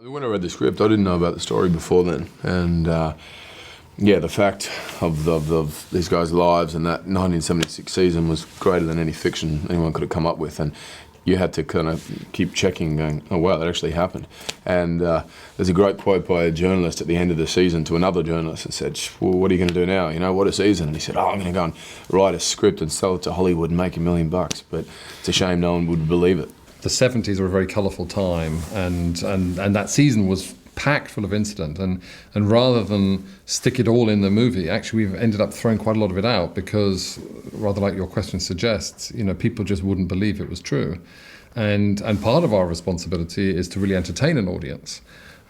When I read the script, I didn't know about the story before then, and yeah, the fact of these guys' lives and that 1976 season was greater than any fiction anyone could have come up with, and you had to kind of keep checking, going, oh wow, that actually happened. And there's a great quote by a journalist at the end of the season to another journalist that said, well, what are you going to do now? You know, what a season. And he said, oh, I'm going to go and write a script and sell it to Hollywood and make $1 million. But it's a shame no one would believe it. The 70s were a very colourful time, and that season was packed full of incident, and rather than stick it all in the movie, actually we've ended up throwing quite a lot of it out because, rather like your question suggests, you know, people just wouldn't believe it was true. And part of our responsibility is to really entertain an audience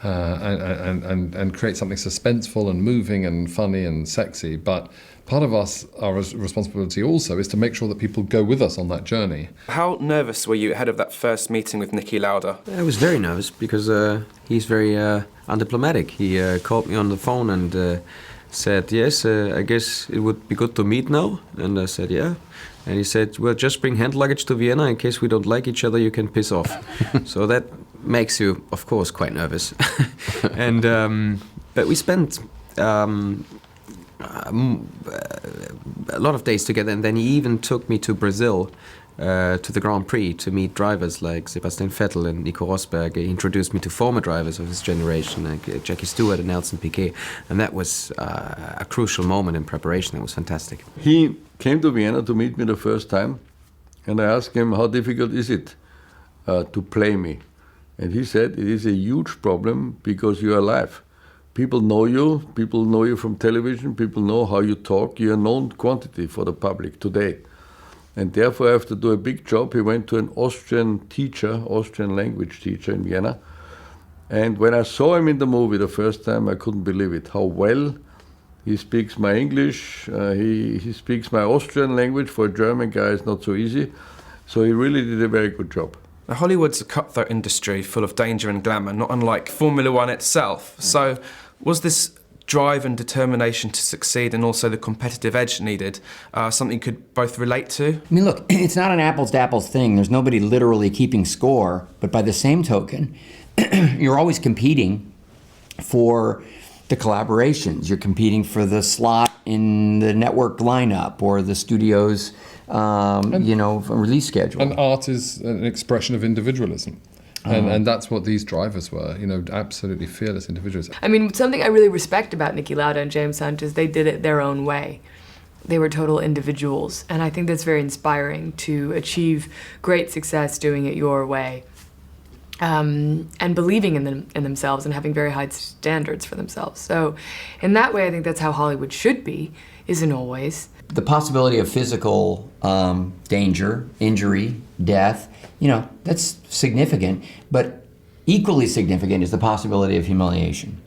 and create something suspenseful and moving and funny and sexy. But part of our responsibility also is to make sure that people go with us on that journey. How nervous were you ahead of that first meeting with Niki Lauda? I was very nervous because he's very undiplomatic. He called me on the phone and said, yes, I guess it would be good to meet now. And I said, yeah. And he said, well, just bring hand luggage to Vienna. In case we don't like each other, you can piss off. So that makes you, of course, quite nervous. And but we spent a lot of days together, and then he even took me to Brazil to the Grand Prix to meet drivers like Sebastian Vettel and Nico Rosberg. He introduced me to former drivers of his generation, like Jackie Stewart and Nelson Piquet, and that was a crucial moment in preparation. It was fantastic. He came to Vienna to meet me the first time, and I asked him, how difficult is it to play me? And he said, it is a huge problem because you are alive. People know you from television, people know how you talk, you're a known quantity for the public today. And therefore I have to do a big job. He went to an Austrian language teacher in Vienna. And when I saw him in the movie the first time, I couldn't believe it, how well he speaks my English, he speaks my Austrian language. For a German guy, it's not so easy. So he really did a very good job. Now, Hollywood's a cutthroat industry full of danger and glamour, not unlike Formula One itself. So was this drive and determination to succeed and also the competitive edge needed something you could both relate to? I mean, look, it's not an apples-to-apples thing. There's nobody literally keeping score. But by the same token, you're always competing for the collaborations. You're competing for the slot in the network lineup or the studio's release schedule. And art is an expression of individualism. And that's what these drivers were, you know, absolutely fearless individuals. I mean, something I really respect about Niki Lauda and James Hunt is they did it their own way. They were total individuals, and I think that's very inspiring to achieve great success doing it your way. And believing in themselves and having very high standards for themselves. So in that way, I think that's how Hollywood should be, isn't always. The possibility of physical danger, injury, death, you know, that's significant, but equally significant is the possibility of humiliation,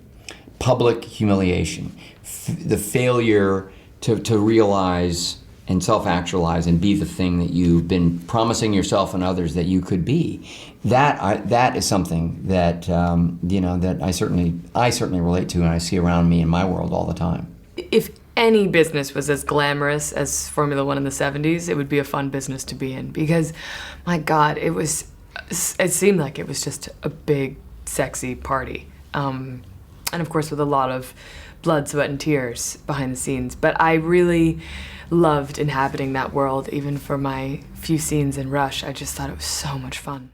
public humiliation, the failure to realize and self-actualize and be the thing that you've been promising yourself and others that you could be. That is something that that I certainly relate to and I see around me in my world all the time. If any business was as glamorous as Formula One in the 70s, it would be a fun business to be in because, my God, it seemed like it was just a big, sexy party. And of course with a lot of blood, sweat, and tears behind the scenes. But I really loved inhabiting that world, even for my few scenes in Rush. I just thought it was so much fun.